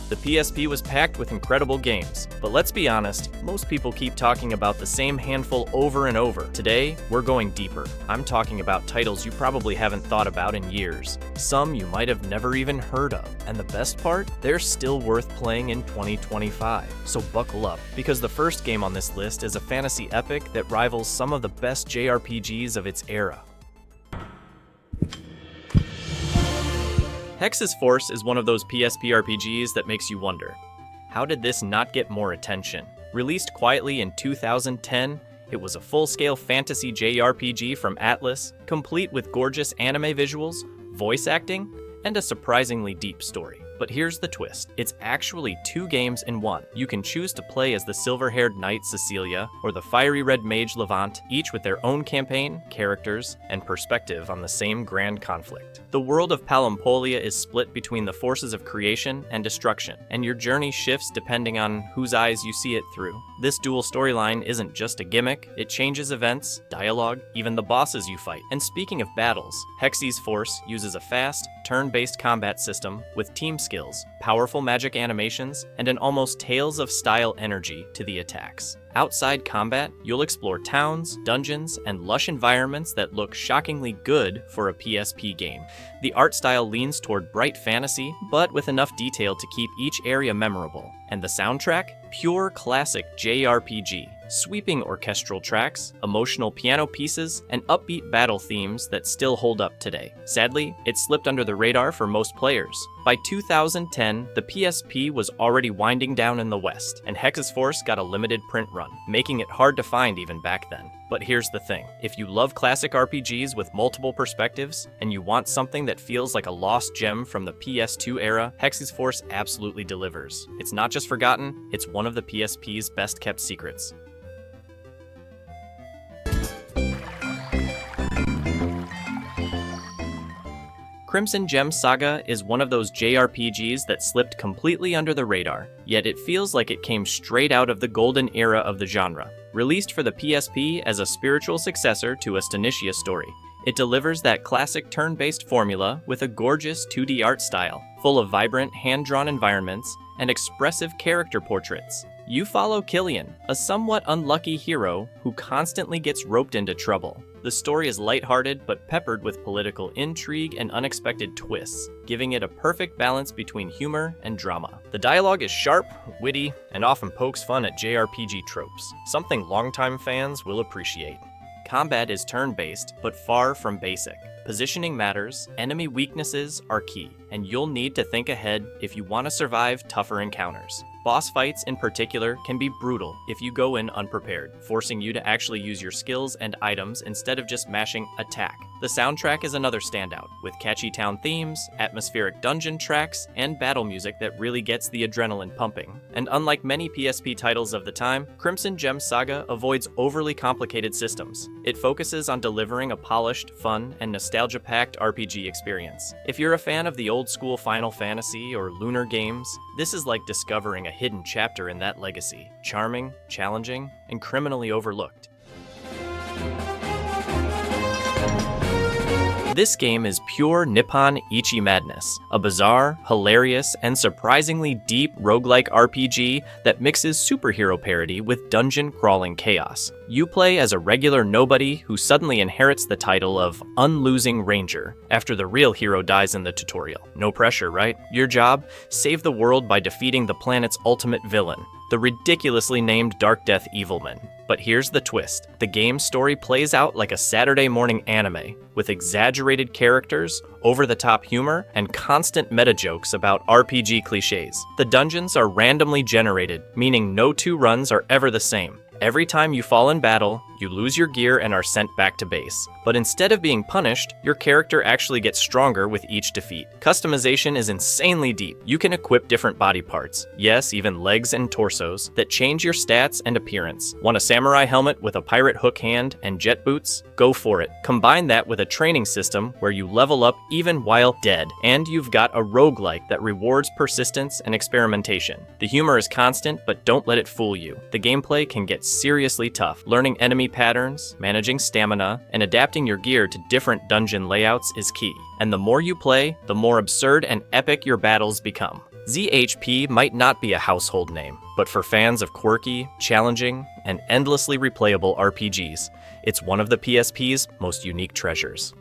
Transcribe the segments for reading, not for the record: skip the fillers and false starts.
The PSP was packed with incredible games, but let's be honest, most people keep talking about the same handful over and over. Today, we're going deeper. I'm talking about titles you probably haven't thought about in years. Some you might have never even heard of. And the best part? They're still worth playing in 2025. So buckle up, because the first game on this list is a fantasy epic that rivals some of the best JRPGs of its era. Hexyz Force is one of those PSP RPGs that makes you wonder, how did this not get more attention? Released quietly in 2010, it was a full-scale fantasy JRPG from Atlus, complete with gorgeous anime visuals, voice acting, and a surprisingly deep story. But here's the twist. It's actually 2 games in one. You can choose to play as the silver-haired knight Cecilia or the fiery red mage Levant, each with their own campaign, characters, and perspective on the same grand conflict. The world of Palampolia is split between the forces of creation and destruction, and your journey shifts depending on whose eyes you see it through. This dual storyline isn't just a gimmick, it changes events, dialogue, even the bosses you fight. And speaking of battles, Hexyz Force uses a fast, turn-based combat system with team skills, powerful magic animations, and an almost Tales of style energy to the attacks. Outside combat, you'll explore towns, dungeons, and lush environments that look shockingly good for a PSP game. The art style leans toward bright fantasy, but with enough detail to keep each area memorable. And the soundtrack? Pure classic JRPG. Sweeping orchestral tracks, emotional piano pieces, and upbeat battle themes that still hold up today. Sadly, it slipped under the radar for most players. By 2010, the PSP was already winding down in the West, and Hexyz Force got a limited print run, making it hard to find even back then. But here's the thing, if you love classic RPGs with multiple perspectives, and you want something that feels like a lost gem from the PS2 era, Hexyz Force absolutely delivers. It's not just forgotten, it's one of the PSP's best kept secrets. Crimson Gem Saga is one of those JRPGs that slipped completely under the radar, yet it feels like it came straight out of the golden era of the genre. Released for the PSP as a spiritual successor to Astonishia story, it delivers that classic turn-based formula with a gorgeous 2D art style, full of vibrant hand-drawn environments and expressive character portraits. You follow Killian, a somewhat unlucky hero who constantly gets roped into trouble. The story is lighthearted but peppered with political intrigue and unexpected twists, giving it a perfect balance between humor and drama. The dialogue is sharp, witty, and often pokes fun at JRPG tropes, something longtime fans will appreciate. Combat is turn-based, but far from basic. Positioning matters, enemy weaknesses are key, and you'll need to think ahead if you want to survive tougher encounters. Boss fights in particular can be brutal if you go in unprepared, forcing you to actually use your skills and items instead of just mashing attack. The soundtrack is another standout, with catchy town themes, atmospheric dungeon tracks, and battle music that really gets the adrenaline pumping. And unlike many PSP titles of the time, Crimson Gem Saga avoids overly complicated systems. It focuses on delivering a polished, fun, and nostalgia-packed RPG experience. If you're a fan of the old-school Final Fantasy or Lunar games, this is like discovering a hidden chapter in that legacy. Charming, challenging, and criminally overlooked. This game is pure Nippon Ichi madness, a bizarre, hilarious, and surprisingly deep roguelike RPG that mixes superhero parody with dungeon crawling chaos. You play as a regular nobody who suddenly inherits the title of Unlosing Ranger after the real hero dies in the tutorial. No pressure, right? Your job? Save the world by defeating the planet's ultimate villain, the ridiculously named Darkdeath Evilman. But here's the twist. The game's story plays out like a Saturday morning anime, with exaggerated characters, over-the-top humor, and constant meta-jokes about RPG cliches. The dungeons are randomly generated, meaning no 2 runs are ever the same. Every time you fall in battle, you lose your gear and are sent back to base. But instead of being punished, your character actually gets stronger with each defeat. Customization is insanely deep. You can equip different body parts, yes, even legs and torsos, that change your stats and appearance. Want a samurai helmet with a pirate hook hand and jet boots? Go for it. Combine that with a training system where you level up even while dead, and you've got a roguelike that rewards persistence and experimentation. The humor is constant, but don't let it fool you. The gameplay can get seriously tough. Learning enemy patterns, managing stamina, and adapting your gear to different dungeon layouts is key. And the more you play, the more absurd and epic your battles become. Z.H.P might not be a household name, but for fans of quirky, challenging, and endlessly replayable RPGs, it's one of the PSP's most unique treasures.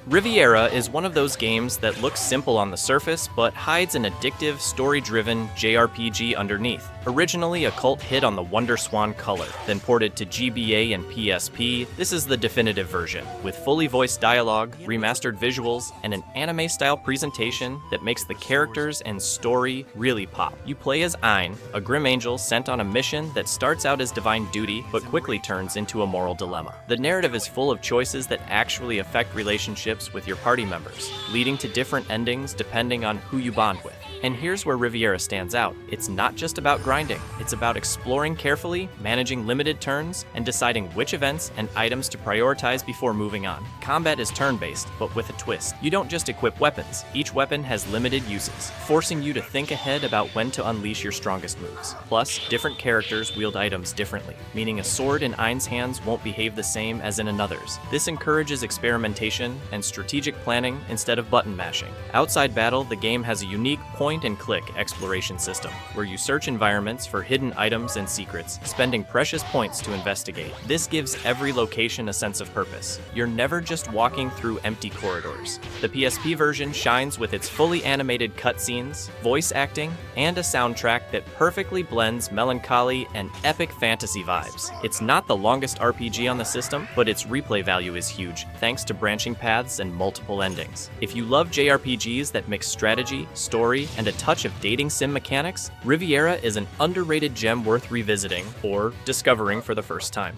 Riviera is one of those games that looks simple on the surface, but hides an addictive, story-driven JRPG underneath. Originally a cult hit on the WonderSwan Color, then ported to GBA and PSP, this is the definitive version, with fully voiced dialogue, remastered visuals, and an anime-style presentation that makes the characters and story really pop. You play as Ein, a grim angel sent on a mission that starts out as divine duty, but quickly turns into a moral dilemma. The narrative is full of choices that actually affect relationships with your party members, leading to different endings depending on who you bond with. And here's where Riviera stands out. It's not just about grinding, it's about exploring carefully, managing limited turns, and deciding which events and items to prioritize before moving on. Combat is turn-based, but with a twist. You don't just equip weapons, each weapon has limited uses, forcing you to think ahead about when to unleash your strongest moves. Plus, different characters wield items differently, meaning a sword in Ein's hands won't behave the same as in another's. This encourages experimentation and strategic planning instead of button mashing. Outside battle, the game has a unique point-and-click exploration system, where you search environments for hidden items and secrets, spending precious points to investigate. This gives every location a sense of purpose. You're never just walking through empty corridors. The PSP version shines with its fully animated cutscenes, voice acting, and a soundtrack that perfectly blends melancholy and epic fantasy vibes. It's not the longest RPG on the system, but its replay value is huge, thanks to branching paths and multiple endings. If you love JRPGs that mix strategy, story, and a touch of dating sim mechanics, Riviera is an underrated gem worth revisiting or discovering for the first time.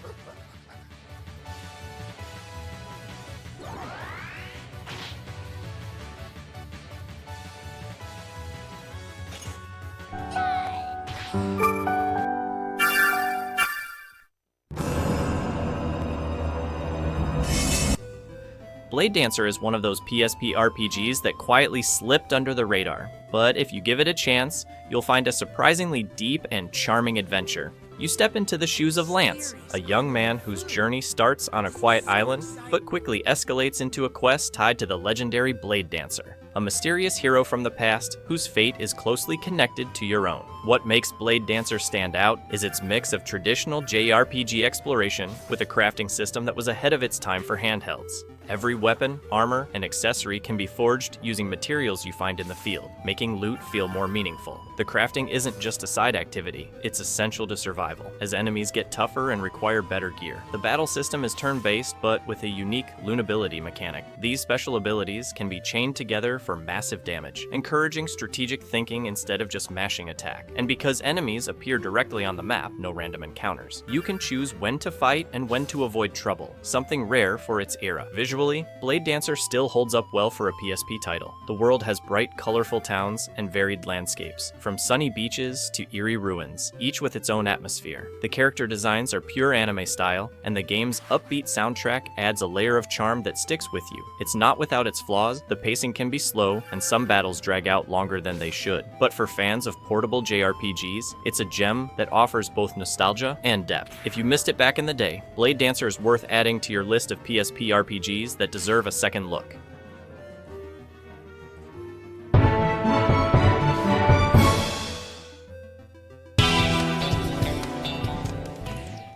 Blade Dancer is one of those PSP RPGs that quietly slipped under the radar, but if you give it a chance, you'll find a surprisingly deep and charming adventure. You step into the shoes of Lance, a young man whose journey starts on a quiet island, but quickly escalates into a quest tied to the legendary Blade Dancer, a mysterious hero from the past whose fate is closely connected to your own. What makes Blade Dancer stand out is its mix of traditional JRPG exploration with a crafting system that was ahead of its time for handhelds. Every weapon, armor, and accessory can be forged using materials you find in the field, making loot feel more meaningful. The crafting isn't just a side activity, it's essential to survival, as enemies get tougher and require better gear. The battle system is turn-based, but with a unique loonability mechanic. These special abilities can be chained together for massive damage, encouraging strategic thinking instead of just mashing attack. And because enemies appear directly on the map, no random encounters, you can choose when to fight and when to avoid trouble, something rare for its era. Visually, Blade Dancer still holds up well for a PSP title. The world has bright, colorful towns and varied landscapes, from sunny beaches to eerie ruins, each with its own atmosphere. The character designs are pure anime style, and the game's upbeat soundtrack adds a layer of charm that sticks with you. It's not without its flaws, the pacing can be slow, and some battles drag out longer than they should. But for fans of portable JRPGs, it's a gem that offers both nostalgia and depth. If you missed it back in the day, Blade Dancer is worth adding to your list of PSP RPGs that deserve a second look.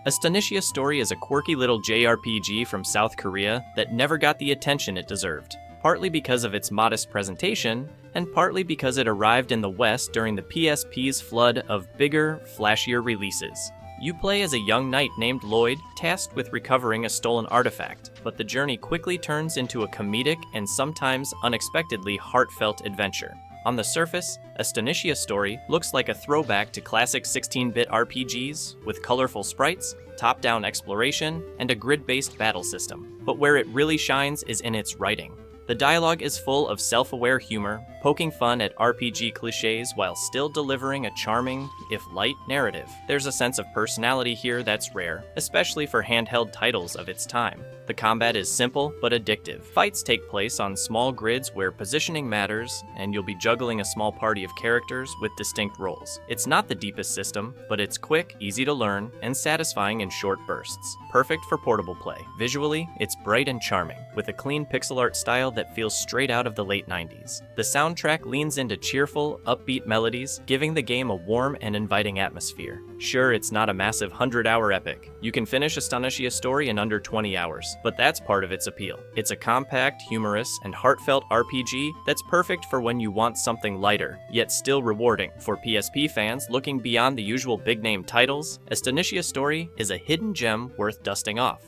Astonishia Story is a quirky little JRPG from South Korea that never got the attention it deserved, partly because of its modest presentation, and partly because it arrived in the West during the PSP's flood of bigger, flashier releases. You play as a young knight named Lloyd, tasked with recovering a stolen artifact, but the journey quickly turns into a comedic and sometimes unexpectedly heartfelt adventure. On the surface, Astonishia Story looks like a throwback to classic 16-bit RPGs with colorful sprites, top-down exploration, and a grid-based battle system. But where it really shines is in its writing. The dialogue is full of self-aware humor, poking fun at RPG cliches while still delivering a charming, if light, narrative. There's a sense of personality here that's rare, especially for handheld titles of its time. The combat is simple but addictive. Fights take place on small grids where positioning matters, and you'll be juggling a small party of characters with distinct roles. It's not the deepest system, but it's quick, easy to learn, and satisfying in short bursts. Perfect for portable play. Visually, it's bright and charming, with a clean pixel art style that feels straight out of the late 90s. The soundtrack leans into cheerful, upbeat melodies, giving the game a warm and inviting atmosphere. Sure, it's not a massive 100-hour epic. You can finish Astonishia story in under 20 hours, but that's part of its appeal. It's a compact, humorous, and heartfelt RPG that's perfect for when you want something lighter, yet still rewarding. For PSP fans looking beyond the usual big-name titles, Astonishia story is a hidden gem worth dusting off.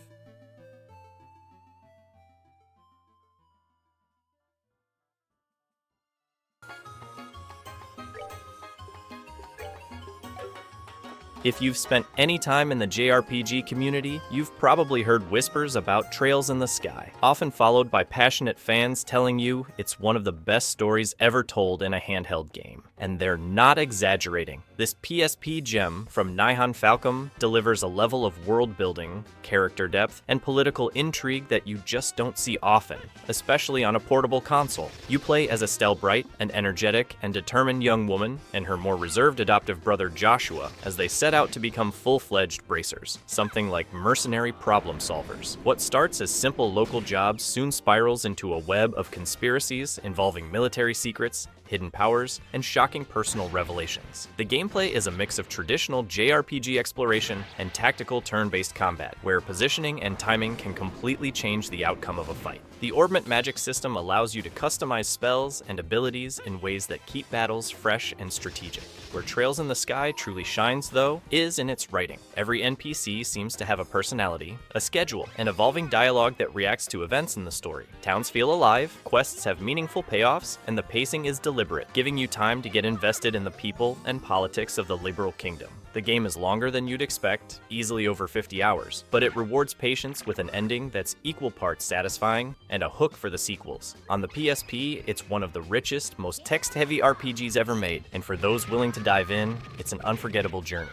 If you've spent any time in the JRPG community, you've probably heard whispers about Trails in the Sky, often followed by passionate fans telling you it's one of the best stories ever told in a handheld game. And they're not exaggerating. This PSP gem from Nihon Falcom delivers a level of world building, character depth, and political intrigue that you just don't see often, especially on a portable console. You play as Estelle Bright, an energetic and determined young woman, and her more reserved adoptive brother Joshua, as they set out to become full-fledged bracers, something like mercenary problem solvers. What starts as simple local jobs soon spirals into a web of conspiracies involving military secrets, hidden powers, and shocking personal revelations. The gameplay is a mix of traditional JRPG exploration and tactical turn-based combat, where positioning and timing can completely change the outcome of a fight. The Orbment magic system allows you to customize spells and abilities in ways that keep battles fresh and strategic. Where Trails in the Sky truly shines, though, is in its writing. Every NPC seems to have a personality, a schedule, and evolving dialogue that reacts to events in the story. Towns feel alive, quests have meaningful payoffs, and the pacing is deliberate, giving you time to get invested in the people and politics of the Liberal Kingdom. The game is longer than you'd expect, easily over 50 hours, but it rewards patience with an ending that's equal parts satisfying and a hook for the sequels. On the PSP, it's one of the richest, most text-heavy RPGs ever made, and for those willing to dive in, it's an unforgettable journey.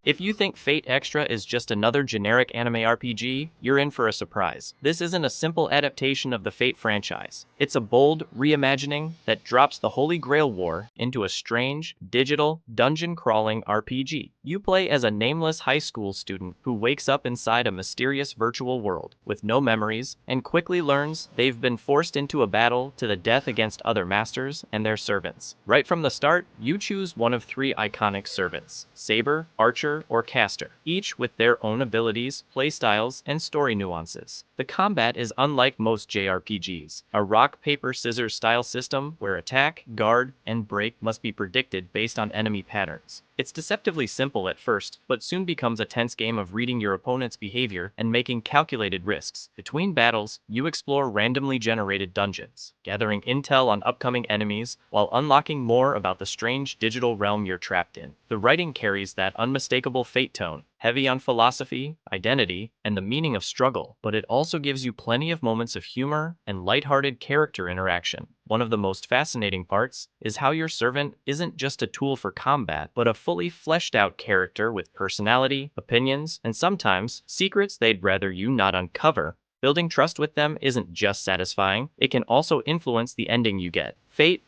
If you think Fate Extra is just another generic anime RPG, you're in for a surprise. This isn't a simple adaptation of the Fate franchise. It's a bold reimagining that drops the Holy Grail War into a strange, digital, dungeon-crawling RPG. You play as a nameless high school student who wakes up inside a mysterious virtual world with no memories and quickly learns they've been forced into a battle to the death against other masters and their servants. Right from the start, you choose one of three iconic servants: Saber, Archer, or Caster, each with their own abilities, playstyles, and story nuances. The combat is unlike most JRPGs, a rock, paper, scissors style system where attack, guard, and break must be predicted based on enemy patterns. It's deceptively simple at first, but soon becomes a tense game of reading your opponent's behavior and making calculated risks. Between battles, you explore randomly generated dungeons, gathering intel on upcoming enemies while unlocking more about the strange digital realm you're trapped in. The writing carries that unmistakable Fate tone, heavy on philosophy, identity, and the meaning of struggle, but it also gives you plenty of moments of humor and lighthearted character interaction. One of the most fascinating parts is how your servant isn't just a tool for combat, but a fully fleshed out character with personality, opinions, and sometimes secrets they'd rather you not uncover. Building trust with them isn't just satisfying, it can also influence the ending you get. Fate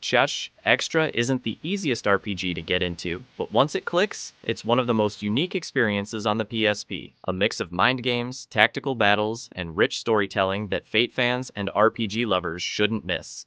Extra isn't the easiest RPG to get into, but once it clicks, it's one of the most unique experiences on the PSP. A mix of mind games, tactical battles, and rich storytelling that Fate fans and RPG lovers shouldn't miss.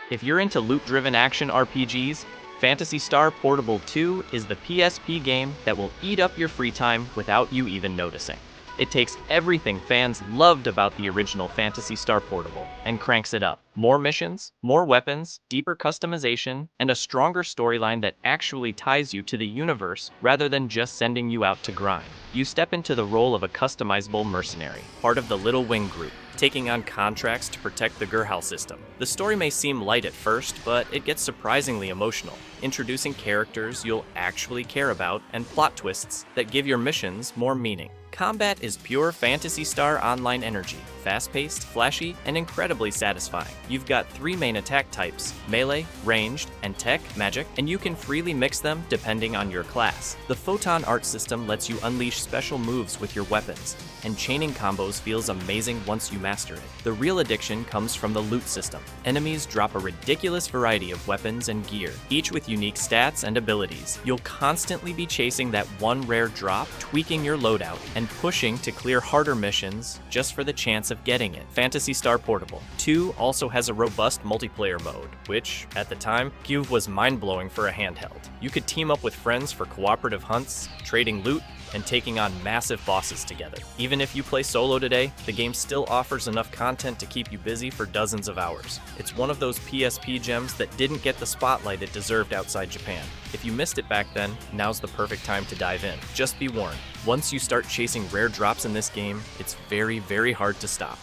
If you're into loot-driven action RPGs, Phantasy Star Portable 2 is the PSP game that will eat up your free time without you even noticing. It takes everything fans loved about the original Phantasy Star Portable and cranks it up. More missions, more weapons, deeper customization, and a stronger storyline that actually ties you to the universe rather than just sending you out to grind. You step into the role of a customizable mercenary, part of the Little Wing group, taking on contracts to protect the Gerhal system. The story may seem light at first, but it gets surprisingly emotional, introducing characters you'll actually care about and plot twists that give your missions more meaning. Combat is pure Phantasy Star Online energy, fast-paced, flashy, and incredibly satisfying. You've got 3 main attack types, melee, ranged, and tech, magic, and you can freely mix them depending on your class. The Photon art system lets you unleash special moves with your weapons, and chaining combos feels amazing once you master it. The real addiction comes from the loot system. Enemies drop a ridiculous variety of weapons and gear, each with unique stats and abilities. You'll constantly be chasing that one rare drop, tweaking your loadout, and pushing to clear harder missions just for the chance of getting it. Phantasy Star Portable 2 also has a robust multiplayer mode, which, at the time, was mind-blowing for a handheld. You could team up with friends for cooperative hunts, trading loot, and taking on massive bosses together. Even if you play solo today, the game still offers enough content to keep you busy for dozens of hours. It's one of those PSP gems that didn't get the spotlight it deserved outside Japan. If you missed it back then, now's the perfect time to dive in. Just be warned, once you start chasing rare drops in this game, it's very, very hard to stop.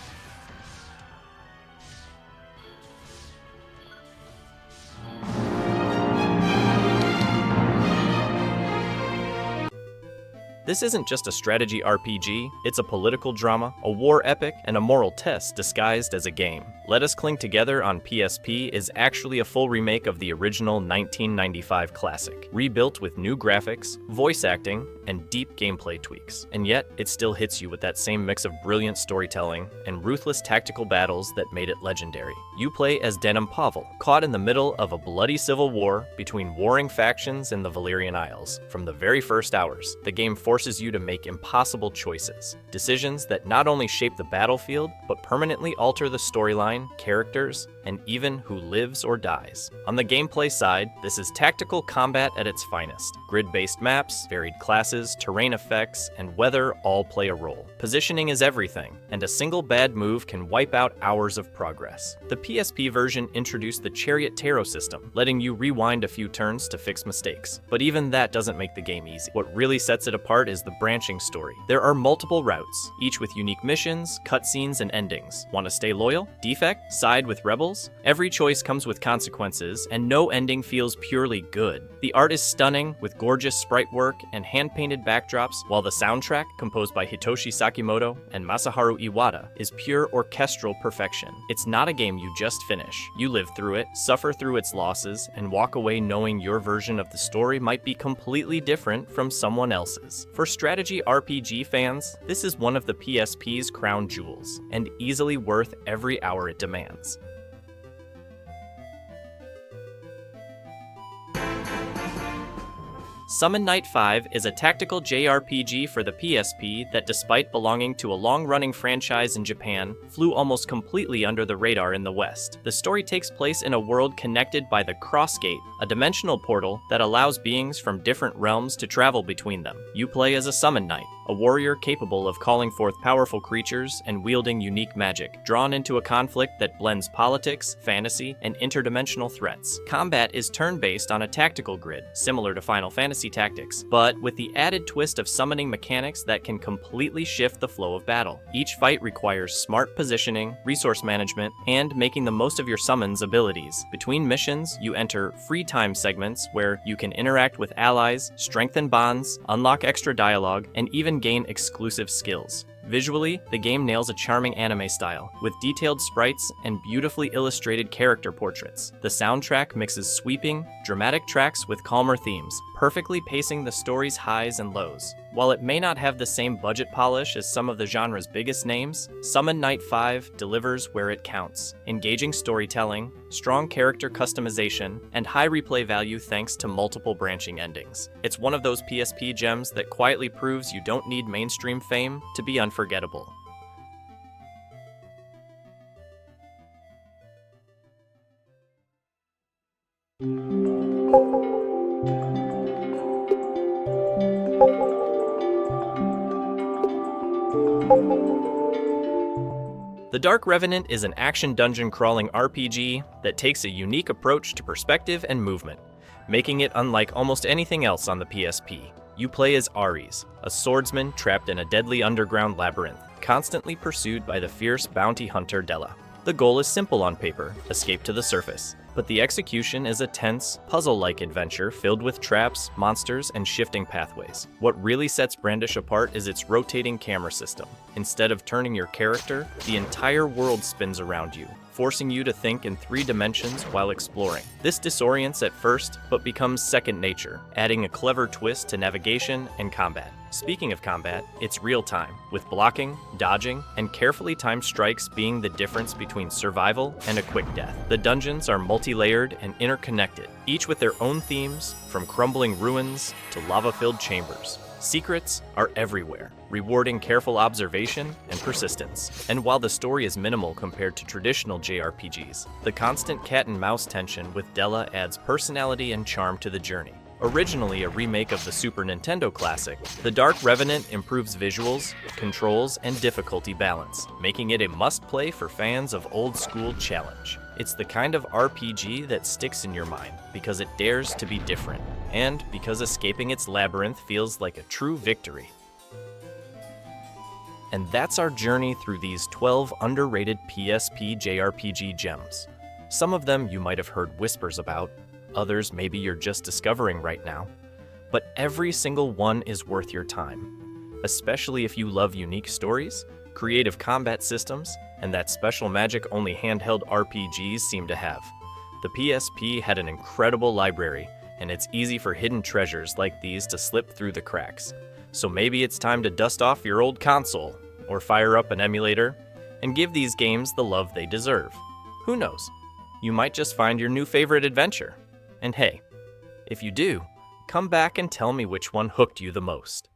This isn't just a strategy RPG, it's a political drama, a war epic, and a moral test disguised as a game. Let Us Cling Together on PSP is actually a full remake of the original 1995 classic, rebuilt with new graphics, voice acting, and deep gameplay tweaks. And yet, it still hits you with that same mix of brilliant storytelling and ruthless tactical battles that made it legendary. You play as Denim Pavel, caught in the middle of a bloody civil war between warring factions in the Valyrian Isles. From the very first hours, the game forces you to make impossible choices. Decisions that not only shape the battlefield, but permanently alter the storyline, characters, and even who lives or dies. On the gameplay side, this is tactical combat at its finest. Grid-based maps, varied classes, terrain effects, and weather all play a role. Positioning is everything, and a single bad move can wipe out hours of progress. The PSP version introduced the Chariot Tarot system, letting you rewind a few turns to fix mistakes. But even that doesn't make the game easy. What really sets it apart is the branching story. There are multiple routes, each with unique missions, cutscenes, and endings. Want to stay loyal? Defect? Side with rebels? Every choice comes with consequences, and no ending feels purely good. The art is stunning, with gorgeous sprite work and hand-painted backdrops, while the soundtrack, composed by Hitoshi Sakimoto and Masaharu Iwata, is pure orchestral perfection. It's not a game you just finish. You live through it, suffer through its losses, and walk away knowing your version of the story might be completely different from someone else's. For strategy RPG fans, this is one of the PSP's crown jewels, and easily worth every hour it demands. Summon Night 5 is a tactical JRPG for the PSP that, despite belonging to a long-running franchise in Japan, flew almost completely under the radar in the West. The story takes place in a world connected by the Crossgate, a dimensional portal that allows beings from different realms to travel between them. You play as a Summon Knight, a warrior capable of calling forth powerful creatures and wielding unique magic, drawn into a conflict that blends politics, fantasy, and interdimensional threats. Combat is turn-based on a tactical grid, similar to Final Fantasy Tactics, but with the added twist of summoning mechanics that can completely shift the flow of battle. Each fight requires smart positioning, resource management, and making the most of your summons abilities. Between missions, you enter free time segments where you can interact with allies, strengthen bonds, unlock extra dialogue, and even gain exclusive skills. Visually, the game nails a charming anime style, with detailed sprites and beautifully illustrated character portraits. The soundtrack mixes sweeping, dramatic tracks with calmer themes, perfectly pacing the story's highs and lows. While it may not have the same budget polish as some of the genre's biggest names, Summon Night 5 delivers where it counts. Engaging storytelling, strong character customization, and high replay value thanks to multiple branching endings. It's one of those PSP gems that quietly proves you don't need mainstream fame to be unforgettable. The Dark Revenant is an action dungeon crawling RPG that takes a unique approach to perspective and movement, making it unlike almost anything else on the PSP. You play as Ares, a swordsman trapped in a deadly underground labyrinth, constantly pursued by the fierce bounty hunter Della. The goal is simple on paper: escape to the surface. But the execution is a tense, puzzle-like adventure filled with traps, monsters, and shifting pathways. What really sets Brandish apart is its rotating camera system. Instead of turning your character, the entire world spins around you, forcing you to think in 3 dimensions while exploring. This disorients at first, but becomes second nature, adding a clever twist to navigation and combat. Speaking of combat, it's real-time, with blocking, dodging, and carefully timed strikes being the difference between survival and a quick death. The dungeons are multi-layered and interconnected, each with their own themes, from crumbling ruins to lava-filled chambers. Secrets are everywhere, rewarding careful observation and persistence. And while the story is minimal compared to traditional JRPGs, the constant cat-and-mouse tension with Della adds personality and charm to the journey. Originally a remake of the Super Nintendo classic, The Dark Revenant improves visuals, controls, and difficulty balance, making it a must-play for fans of old-school challenge. It's the kind of RPG that sticks in your mind because it dares to be different, and because escaping its labyrinth feels like a true victory. And that's our journey through these 12 underrated PSP JRPG gems. Some of them you might have heard whispers about, others maybe you're just discovering right now. But every single one is worth your time, especially if you love unique stories, creative combat systems, and that special magic only handheld RPGs seem to have. The PSP had an incredible library, and it's easy for hidden treasures like these to slip through the cracks. So maybe it's time to dust off your old console, or fire up an emulator, and give these games the love they deserve. Who knows? You might just find your new favorite adventure. And hey, if you do, come back and tell me which one hooked you the most.